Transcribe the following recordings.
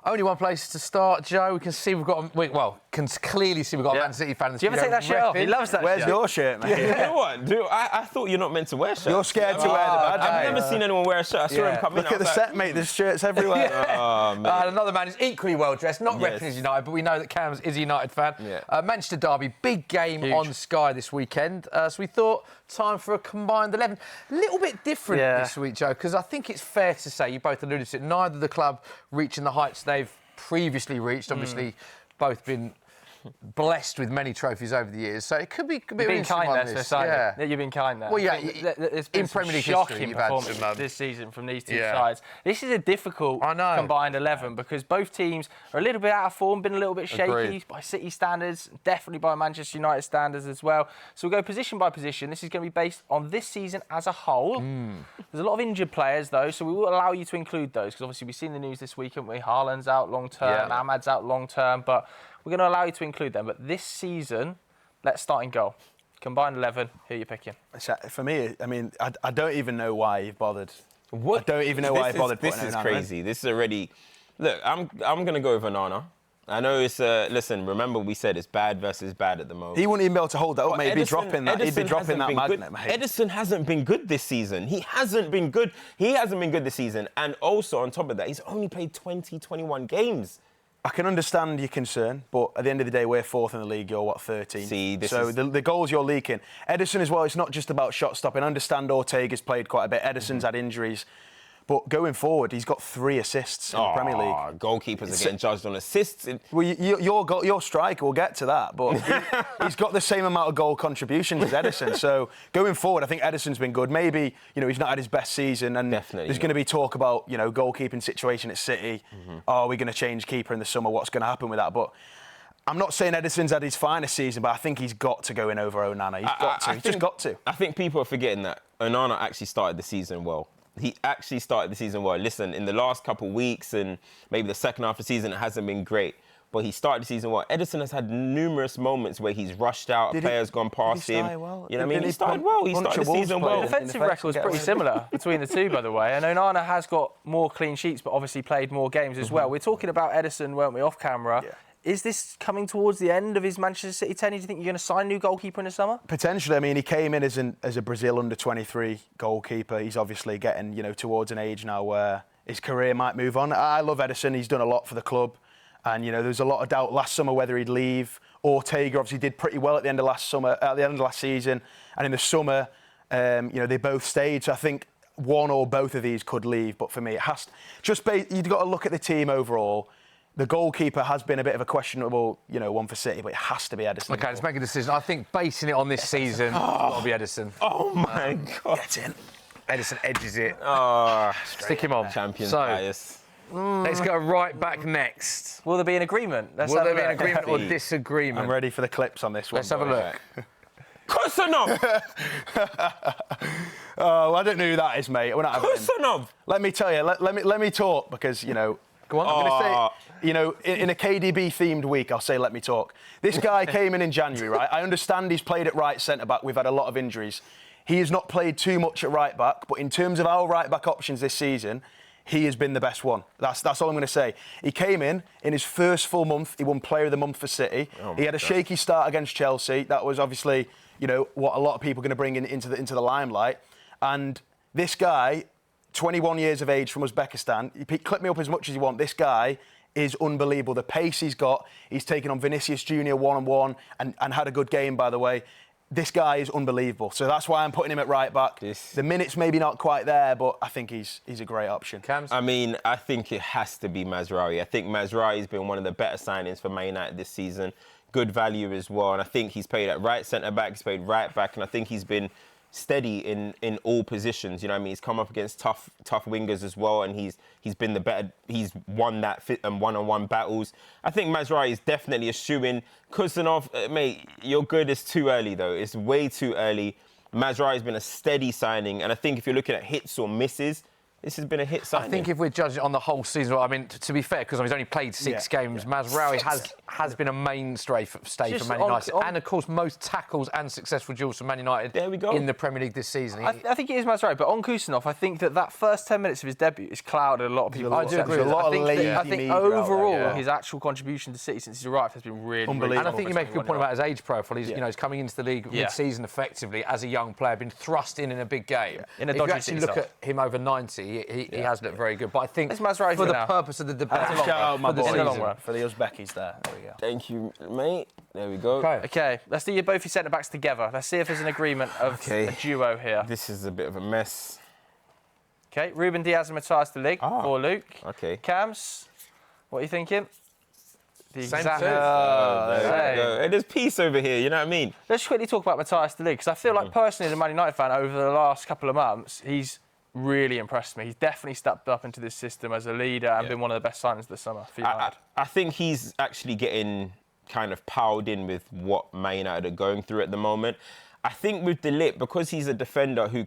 Only one place to start, Joe. We can see can clearly see we've got a Man City fan. Do you ever take that shirt off? He loves that Where's shirt. your shirt, mate? You know what? I thought you're not meant to wear shirts. You're scared to wear the badge. I've never seen anyone wear a shirt. I saw him come in. Look at the set, mate. There's shirts everywhere. Oh, man. Another man who's equally well dressed, not repping his United, but we know that Cams is a United fan. Yeah. Manchester derby, big game on Sky this weekend. So we thought time for a combined 11. A little bit different this week, Joe, because I think it's fair to say, you both alluded to it, neither the club reaching the heights they've previously reached. Obviously, both been blessed with many trophies over the years, so it could be a bit of an interesting one. You've been kind there. Well, yeah, there's been in Premier League shocking history, performances this season from these two sides. This is a difficult combined 11 because both teams are a little bit out of form, been a little bit shaky by City standards, definitely by Manchester United standards as well. So we'll go position by position. This is going to be based on this season as a whole. There's a lot of injured players though, so we will allow you to include those because obviously we've seen the news this week, haven't we? Haaland's out long term, Ahmad's out long term, but we're going to allow you to include them. But this season, let's start in goal. Combined 11, who are you picking? For me, I mean, I don't even know why you've bothered. What? I don't even know why you've bothered putting This is Onana crazy. in. This is already... Look, I'm going to go with Onana. I know it's... listen, remember we said it's bad versus bad at the moment. He wouldn't even be able to hold that up, mate. He'd be dropping that magnet, mate. Edison hasn't been good this season. He hasn't been good. He hasn't been good this season. And also, on top of that, he's only played 21 games. I can understand your concern, but at the end of the day, we're fourth in the league. You're, 13th? See, the goals you're leaking. Edison as well, it's not just about shot stopping. I understand Ortega's played quite a bit. Edison's had injuries. But going forward, he's got 3 assists in the Premier League. Goalkeepers are getting judged on assists. Well, your striker, we'll get to that, but he's got the same amount of goal contributions as Edison. So going forward, I think Edison's been good. Maybe, he's not had his best season, and there's going to be talk about, goalkeeping situation at City. Are we going to change keeper in the summer? What's going to happen with that? But I'm not saying Edison's had his finest season, but I think he's got to go in over Onana. He's just got to. I think people are forgetting that Onana actually started the season well. He actually started the season well. Listen, in the last couple of weeks and maybe the second half of the season, it hasn't been great. But he started the season well. Edison has had numerous moments where he's rushed out, a player's gone past him. Well? You know what I mean? He started well. He started the season well. The defensive record's pretty similar between the two, by the way. And Onana has got more clean sheets, but obviously played more games as well. We're talking about Edison, weren't we, off camera? Yeah. Is this coming towards the end of his Manchester City tenure? Do you think you're going to sign a new goalkeeper in the summer? Potentially. I mean, he came in as a Brazil under-23 goalkeeper. He's obviously getting, towards an age now where his career might move on. I love Edison. He's done a lot for the club. And, there was a lot of doubt last summer whether he'd leave. Ortega obviously did pretty well at the end of last season. And in the summer, they both stayed. So I think one or both of these could leave. But for me, you've got to look at the team overall. The goalkeeper has been a bit of a questionable, one for City, but it has to be Edison. OK, let's make a decision. I think basing it on this season, it's got to be Edison. Oh, my God. Get in. Edison edges it. Stick him on. Champions bias. Let's go right back next. Will there be an agreement? Will there be an agreement or disagreement? I'm ready for the clips on this one. Let's have a look. Kusanov! Oh, I don't know who that is, mate. We're not having him. Kusanov! Let me tell you. Let me talk because, Go on. I'm going to say, in a KDB-themed week, I'll say let me talk. This guy came in January, right? I understand he's played at right centre-back. We've had a lot of injuries. He has not played too much at right-back, but in terms of our right-back options this season, he has been the best one. That's all I'm going to say. He came in his first full month. He won Player of the Month for City. He had a shaky start against Chelsea. That was obviously, what a lot of people are going to bring into the limelight. And this guy, 21 years of age from Uzbekistan. You clip me up as much as you want. This guy is unbelievable. The pace he's got. He's taken on Vinicius Junior one-on-one and had a good game, by the way. This guy is unbelievable. So that's why I'm putting him at right back. The minutes maybe not quite there, but I think he's a great option. Cams? I mean, I think it has to be Mazraoui. I think Mazraoui's been one of the better signings for Man United this season. Good value as well. And I think he's played at right centre-back, he's played right back, and I think he's been steady in all positions. He's come up against tough wingers as well, and he's been the better. He's won that one-on-one battles. I think Mazraoui is definitely a shoo-in. Kusanov, mate, you're good. It's too early though. It's way too early. Mazraoui has been a steady signing, and I think if you're looking at hits or misses, this has been a hit signing. I think if we're judging on the whole season, I mean, to be fair, because he's only played 6 games, Mazraoui has been a mainstay for Man United. And, of course, most tackles and successful duels for Man United in the Premier League this season. I think it is Mazraoui, but on Kusanov, I think that first 10 minutes of his debut has clouded a lot of people. I do agree with that. I think overall, his actual contribution to City since he's arrived has been really unbelievable. And I think you make a good point about his age profile. He's, he's coming into the league mid-season effectively as a young player, been thrust in a big game. In a if you actually look at him over 90, he has looked very good. But I think for the purpose of the debate, shout out my boy for the Uzbekis there. There we go. Thank you, mate. There we go. Okay, let's do both your centre-backs together. Let's see if there's an agreement of a duo here. This is a bit of a mess. Okay, Ruben Diaz and Matthias de Ligt for Luke. Okay. Cams, what are you thinking? The exact there we go. And there's peace over here, you know what I mean? Let's quickly talk about Matthias de Ligt, because I feel like personally as a Man United fan over the last couple of months, he's really impressed me. He's definitely stepped up into this system as a leader and been one of the best signings this summer for United. I think he's actually getting kind of piled in with what Man United are going through at the moment. I think with de Ligt, because he's a defender who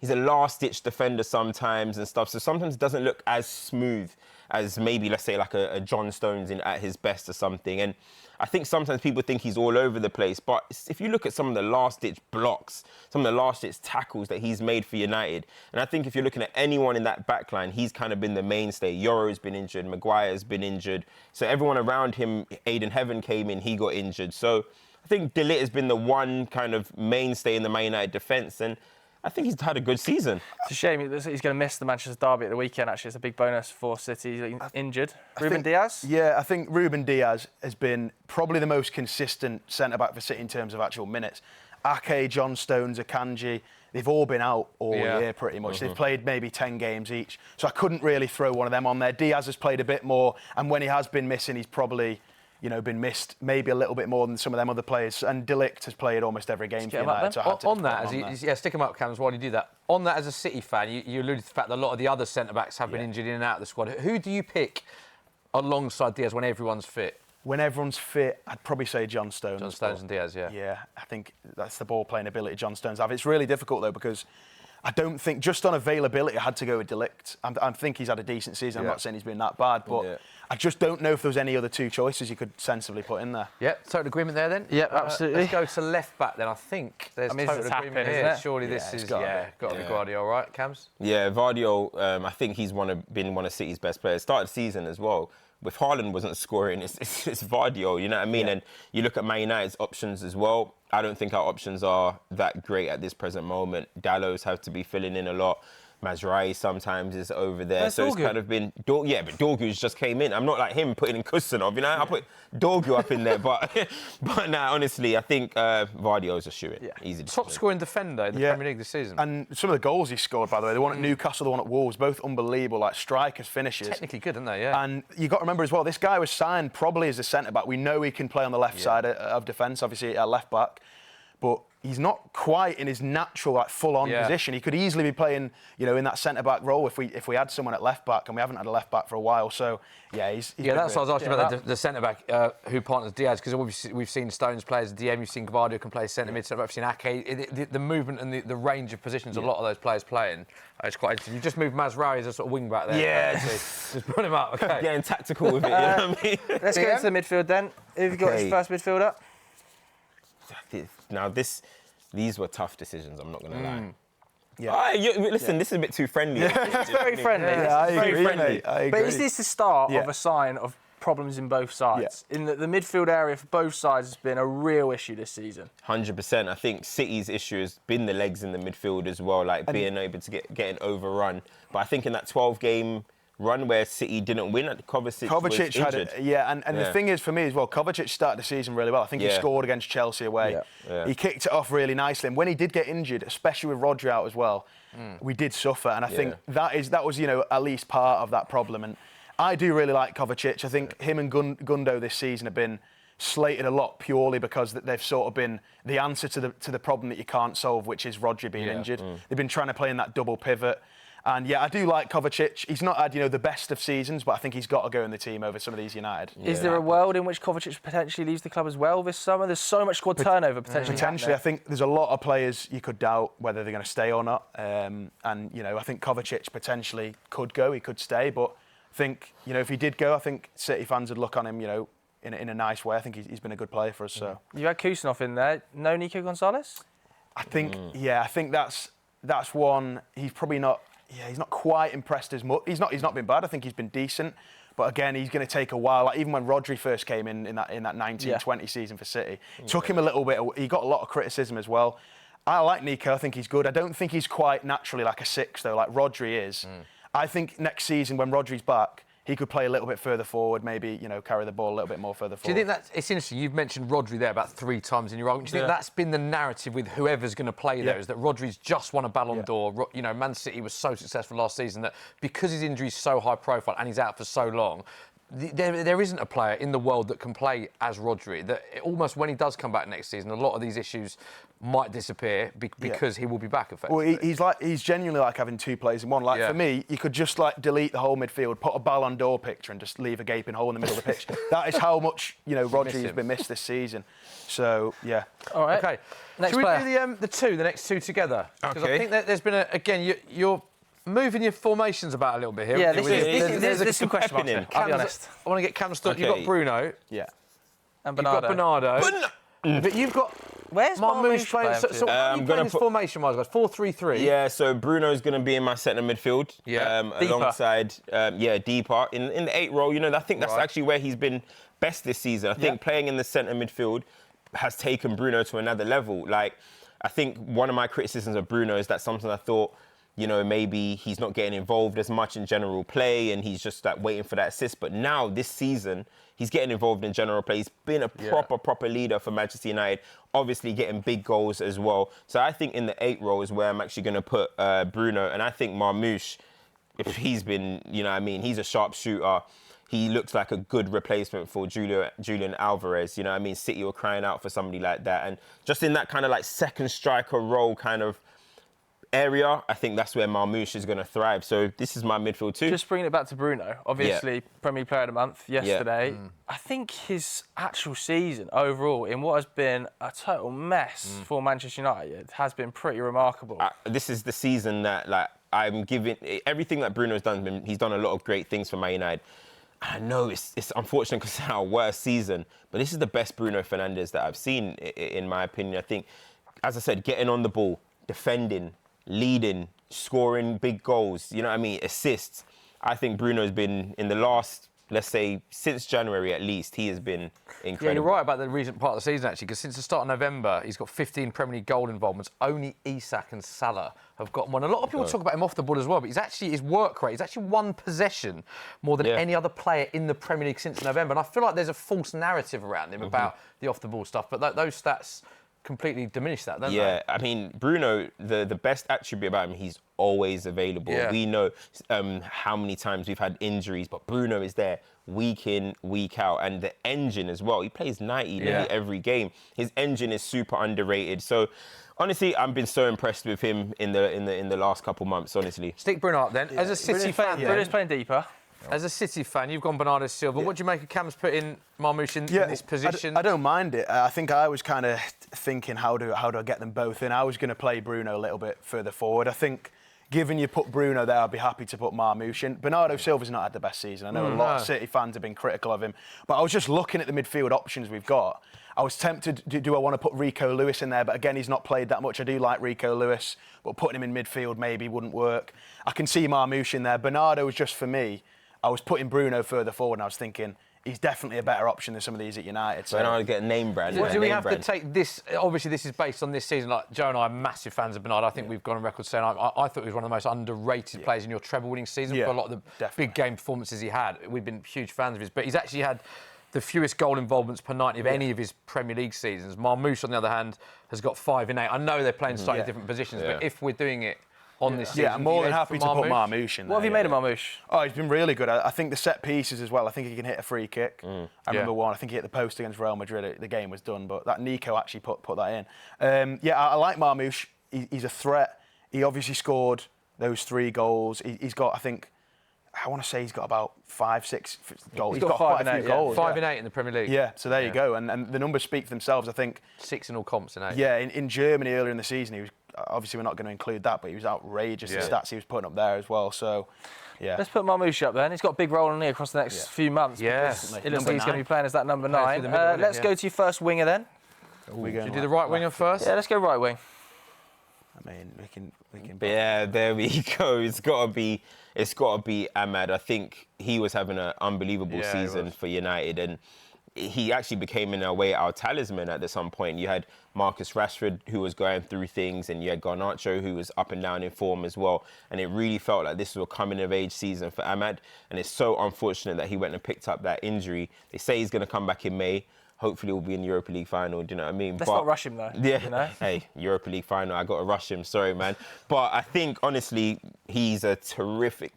he's a last-ditch defender sometimes and stuff, so sometimes it doesn't look as smooth as maybe, let's say, like a John Stones at his best or something. And I think sometimes people think he's all over the place, but if you look at some of the last-ditch blocks, some of the last-ditch tackles that he's made for United, and I think if you're looking at anyone in that back line, he's kind of been the mainstay. Yoro's been injured, Maguire's been injured, so everyone around him, Aiden Heaven came in, he got injured. So I think de Ligt has been the one kind of mainstay in the Man United defence, and I think he's had a good season. It's a shame he's going to miss the Manchester derby at the weekend, actually. It's a big bonus for City. He's injured. Ruben Diaz? Yeah, I think Ruben Diaz has been probably the most consistent centre-back for City in terms of actual minutes. Ake, John Stones, Akanji, they've all been out all year pretty much. They've played maybe 10 games each. So I couldn't really throw one of them on there. Diaz has played a bit more, and when he has been missing, he's probably been missed maybe a little bit more than some of them other players. And de Ligt has played almost every game for United. So on that, stick him up, Cams, while you do that. On that, as a City fan, you alluded to the fact that a lot of the other centre-backs have been injured in and out of the squad. Who do you pick alongside Diaz when everyone's fit? When everyone's fit, I'd probably say John Stones. John Stones and Diaz, Yeah, I think that's the ball-playing ability John Stones have. It's really difficult, though, because I don't think, just on availability, I had to go with de Ligt. I think he's had a decent season. I'm not saying he's been that bad, but I just don't know if there was any other two choices you could sensibly put in there. Yeah, total agreement there then? Yeah, absolutely. Let's go to left-back then. I think there's total agreement here. Surely this is, got to be Guardiola, right, Cams? Yeah, Guardiola, I think he's been one of City's best players. Started the season as well. If Haaland wasn't scoring, it's Vardio, you know what I mean? Yeah. And you look at Man United's options as well. I don't think our options are that great at this present moment. Dallows have to be filling in a lot. Mazraoui sometimes is over there. That's so Dorgu. It's kind of been... but Dorgu's just came in. I'm not like him putting in Kusanov, you know? I put Dorgu up in there. But nah, honestly, I think Vardio's a shoo-in. Yeah. Easy decision. Top scoring defender in the Premier League this season. And some of the goals he scored, by the way, the one at Newcastle, the one at Wolves, both unbelievable, like strikers, finishes. Technically good, aren't they? Yeah. And you've got to remember as well, this guy was signed probably as a centre-back. We know he can play on the left side of defence, obviously at left-back. But he's not quite in his natural, full-on position. He could easily be playing, in that centre-back role if we had someone at left-back, and we haven't had a left-back for a while. So, he's that's what I was asking about the centre-back who partners Diaz, because we've seen Stones play as a DM, you've seen Guardiola can play centre-mid, we've seen Ake. The movement and the range of positions a lot of those players playing, it's quite interesting. You just moved Mazraoui as a sort of wing-back there. Yeah. Just put him up, okay. Getting tactical with it, you know what I mean? Let's go into the midfield then. Who've you got as first midfielder? Now, these were tough decisions, I'm not going to lie. Yeah. Listen, this is a bit too friendly. It's very friendly. I agree. But is this the start of a sign of problems in both sides? In the midfield area for both sides has been a real issue this season. 100%. I think City's issue has been the legs in the midfield as well, being able to getting overrun. But I think in that 12-game run where City didn't win, Kovacic was injured. And the thing is, for me as well, Kovacic started the season really well. I think he scored against Chelsea away. Yeah. He kicked it off really nicely. And when he did get injured, especially with Rodri out as well, we did suffer. And I think that was at least part of that problem. And I do really like Kovacic. I think him and Gundo this season have been slated a lot purely because they've sort of been the answer to the problem that you can't solve, which is Rodri being injured. They've been trying to play in that double pivot. And yeah, I do like Kovacic. He's not had, the best of seasons, but I think he's got to go in the team over some of these United. Is there a world in which Kovacic potentially leaves the club as well this summer? There's so much squad turnover potentially. Potentially, I think there's a lot of players you could doubt whether they're going to stay or not. And I think Kovacic potentially could go. He could stay, but I think if he did go, I think City fans would look on him, in a nice way. I think he's been a good player for us. So you had Kusanov in there. No Nico Gonzalez? I think I think that's one. He's probably not. Yeah, he's not quite impressed as much. He's not been bad. I think he's been decent. But again, he's going to take a while. Like even when Rodri first came in that 19-20 season for City, took him a little bit. He got a lot of criticism as well. I like Nico. I think he's good. I don't think he's quite naturally like a 6 though, like Rodri is. I think next season when Rodri's back, he could play a little bit further forward, maybe, carry the ball a little bit more further forward. Do you think it's interesting? You've mentioned Rodri there about 3 times in your argument. Do you think that's been the narrative with whoever's going to play there, is that Rodri's just won a Ballon d'Or? Man City was so successful last season that because his injury is so high profile and he's out for so long, there isn't a player in the world that can play as Rodri. That almost when he does come back next season, a lot of these issues might disappear because he will be back effectively. Well, he's genuinely like having 2 players in one. Like for me, you could just delete the whole midfield, put a Ballon d'Or picture, and just leave a gaping hole in the middle of the pitch. That is how much Rodri has been missed this season. So yeah. All right. Okay. Next Should player. we do the next 2 together? Because I think that there's been you're moving your formations about a little bit here. Yeah, there's some question marks here, I'll be honest. I want to get Cam's thought. You've got Bruno. Yeah. And Bernardo. You've got Bernardo. But you've got... Where's Marmoush playing? So what are you playing formation-wise, guys? 4-3-3? Yeah, so Bruno's going to be in my centre midfield. Alongside, deeper. In the 8 role, I think that's actually where he's been best this season. I think playing in the centre midfield has taken Bruno to another level. Like, I think one of my criticisms of Bruno is that sometimes I thought, maybe he's not getting involved as much in general play and he's just waiting for that assist. But now, this season, he's getting involved in general play. He's been a proper leader for Manchester United, obviously getting big goals as well. So I think in the 8 role is where I'm actually going to put Bruno. And I think Marmoush, if he's been, he's a sharp shooter. He looks like a good replacement for Julian Alvarez. City were crying out for somebody like that. And just in that kind of second striker role kind of area, I think that's where Marmoush is going to thrive. So this is my midfield too. Just bringing it back to Bruno, obviously Premier League Player of the Month yesterday. I think his actual season overall, in what has been a total mess for Manchester United, has been pretty remarkable. This is the season that I'm giving everything that Bruno's done. He's done a lot of great things for Man United. I know it's unfortunate because it's our worst season, but this is the best Bruno Fernandes that I've seen, in my opinion. I think, as I said, getting on the ball, defending, leading, scoring big goals, assists. I think Bruno's been, in the last, let's say, since January at least, he has been incredible. Yeah, you're right about the recent part of the season, actually, because since the start of November, he's got 15 Premier League goal involvements. Only Isak and Salah have got one. A lot of people talk about him off the ball as well, but his work rate, he's actually 1 possession more than any other player in the Premier League since November. And I feel like there's a false narrative around him about the off-the-ball stuff, but those stats completely diminish that, don't they? Yeah, I mean, Bruno, the best attribute about him, he's always available. Yeah. We know how many times we've had injuries, but Bruno is there week in, week out. And the engine as well. He plays 90 nearly every game. His engine is super underrated. So, honestly, I've been so impressed with him in the last couple months, honestly. Stick Bruno up then. As a City fan... Bruno's playing deeper. As a City fan, you've gone Bernardo Silva. What do you make of Cam's putting Marmoush in this position? I don't mind it. I think I was kind of thinking, how do I get them both in? I was going to play Bruno a little bit further forward. I think, given you put Bruno there, I'd be happy to put Marmoush in. Bernardo Silva's not had the best season. I know a lot of City fans have been critical of him. But I was just looking at the midfield options we've got. I was tempted, do I want to put Rico Lewis in there? But again, he's not played that much. I do like Rico Lewis, but putting him in midfield maybe wouldn't work. I can see Marmoush in there. Bernardo was just for me. I was putting Bruno further forward and I was thinking, he's definitely a better option than some of these at United. So I get a name brand. Do we have to take this? Obviously, this is based on this season. Like Joe and I are massive fans of Bernardo. I think we've gone on record saying I thought he was one of the most underrated players in your treble-winning season for a lot of the big game performances he had. We've been huge fans of his, but he's actually had the fewest goal involvements per 90 of any of his Premier League seasons. Marmoush, on the other hand, has got 5 in 8. I know they're playing slightly different positions, but if we're doing it on this season. Yeah, I'm more than happy to put Marmoush in there. What have you made of Marmoush? Oh, he's been really good. I think the set pieces as well. I think he can hit a free kick. I remember one. I think he hit the post against Real Madrid. The game was done, but that Nico actually put that in. I like Marmoush. He's a threat. He obviously scored those 3 goals. He's got, I think, I want to say he's got about 5, 6 goals. He's got quite a few goals. 5 and 8 in the Premier League. Yeah, so there you go. And the numbers speak for themselves, I think. 6 in all comps and 8. Yeah, in Germany earlier in the season, he was, obviously we're not going to include that, but he was outrageous, the stats he was putting up there as well. So, yeah. Let's put Marmouche up then. He's got a big role on here across the next few months. Yeah. It looks like he's going to be playing as that number 9. Let's go to your first winger then. Should you do the right winger first? Yeah, let's go right wing. I mean, we can. Yeah, there we go. It's got to be Ahmad. I think he was having an unbelievable season for United, and he actually became, in a way, our talisman at some point. You had Marcus Rashford, who was going through things, and you had Garnacho, who was up and down in form as well. And it really felt like this was a coming-of-age season for Ahmad. And it's so unfortunate that he went and picked up that injury. They say he's going to come back in May. Hopefully we'll be in the Europa League final, do you know what I mean? Let's not rush him, though. Yeah. You know? Hey, Europa League final, I got to rush him, sorry, man. But I think, honestly, he's a terrific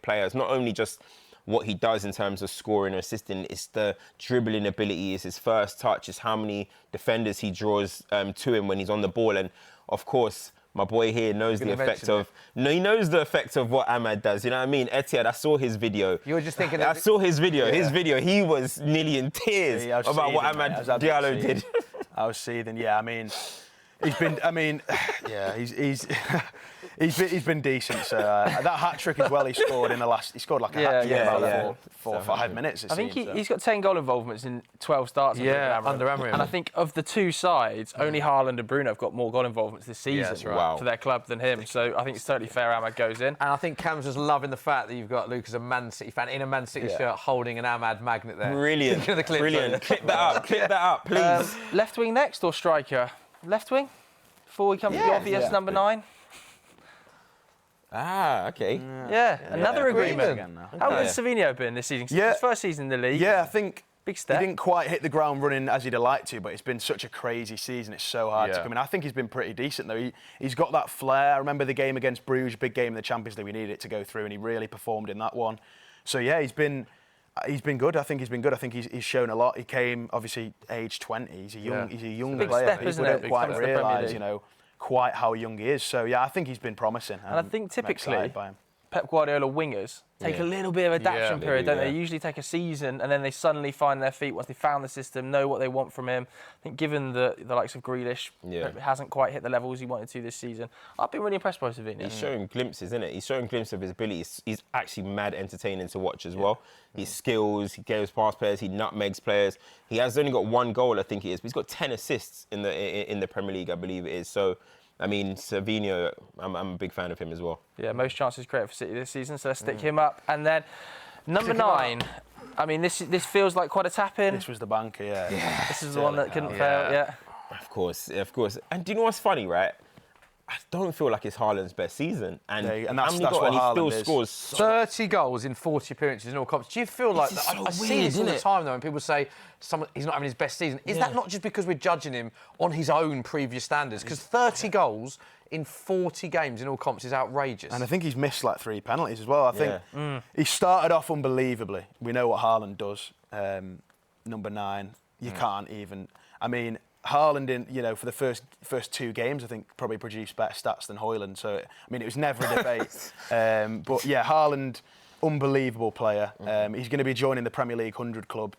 player. It's not only just what he does in terms of scoring or assisting, it's the dribbling ability, it's his first touch, it's how many defenders he draws to him when he's on the ball. And, of course, my boy here knows the effect of... No, he knows the effect of what Ahmad does, you know what I mean? Etihad, I saw his video. You were just thinking... I saw his video. His video, he was nearly in tears about what Ahmad Diallo did. I was seething, yeah, I mean... He's been, yeah, he's been decent. So that hat trick as well. He scored in the last. He scored like a hat trick in about 4 or 5 minutes. I think he's got 10 goal involvements in 12 starts. Under Amorim. And I think of the 2 sides, only Haaland and Bruno have got more goal involvements this season for their club than him. So I think it's totally fair Ahmad goes in. And I think Cam's just loving the fact that you've got Luke as a Man City fan in a Man City shirt holding an Ahmad magnet there. Brilliant. Brilliant. Clip that up, please. Left wing next or striker? Left wing? Before we come to the obvious number 9. Ah, okay. Another agreement. How has Savinho been this season? His first season in the league. Yeah, I think big step. He didn't quite hit the ground running as he'd have liked to, but it's been such a crazy season. It's so hard to come in. I think he's been pretty decent, though. He's got that flair. I remember the game against Bruges, big game in the Champions League. We needed it to go through, and he really performed in that one. So, yeah, he's been good. I think he's been good. I think he's shown a lot. He came, obviously, age 20. He's a young player. Step, we don't quite realise, quite how young he is. So, yeah, I think he's been promising. And I think typically Pep Guardiola wingers take a little bit of adaptation period, don't they? They usually take a season and then they suddenly find their feet once they found the system, know what they want from him. I think given the likes of Grealish, hasn't quite hit the levels he wanted to this season. I've been really impressed by Savinho. He's showing glimpses, isn't it? He's showing glimpses of his ability. He's actually mad entertaining to watch as well. His skills, he goes past players, he nutmegs players. He has only got 1 goal, I think it is, but he's got 10 assists in the Premier League, I believe it is. So, I mean, Savinho, I'm a big fan of him as well. Yeah, most chances created for City this season, so let's stick him up. And then number 9, I mean, this feels like quite a tap-in. This was the banker, This is the one that couldn't fail, Of course. And do you know what's funny, right? I don't feel like it's Haaland's best season. And that's what Haaland he still scores 30 goals in 40 appearances in all comps. Do you feel like that? I see this all the time, though, when people say he's not having his best season. Is that not just because we're judging him on his own previous standards? Because 30 goals in 40 games in all comps is outrageous. And I think he's missed like 3 penalties as well. I think he started off unbelievably. We know what Haaland does. Number 9, you can't even... I mean... Haaland, for the first 2 games, I think probably produced better stats than Højlund. So, I mean, it was never a debate. But yeah, Haaland, unbelievable player. He's going to be joining the Premier League 100 club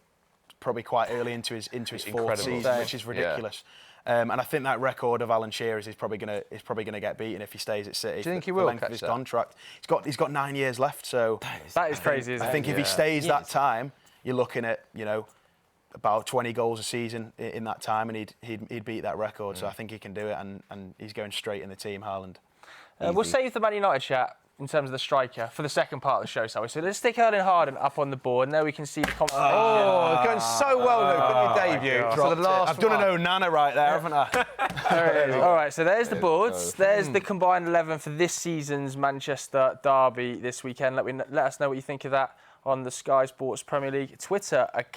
probably quite early into his 4th season, which is ridiculous. And I think that record of Alan Shearer's is probably going to get beaten if he stays at City. Do you think he will? Length of his contract. He's got 9 years left. So that is crazy. I think if he stays that time, you're looking at about 20 goals a season in that time, and he'd beat that record. So I think he can do it, and he's going straight in the team, Haaland. We'll save the Man United chat in terms of the striker for the second part of the show, so let's stick Erling Haaland up on the board, and there we can see the confirmation. Going so well, Luke, on your debut. For the last I've done an Onana right there, haven't I? There it is. All right, so there's the boards. There's the combined 11 for this season's Manchester derby this weekend. Let us know what you think of that on the Sky Sports Premier League Twitter account.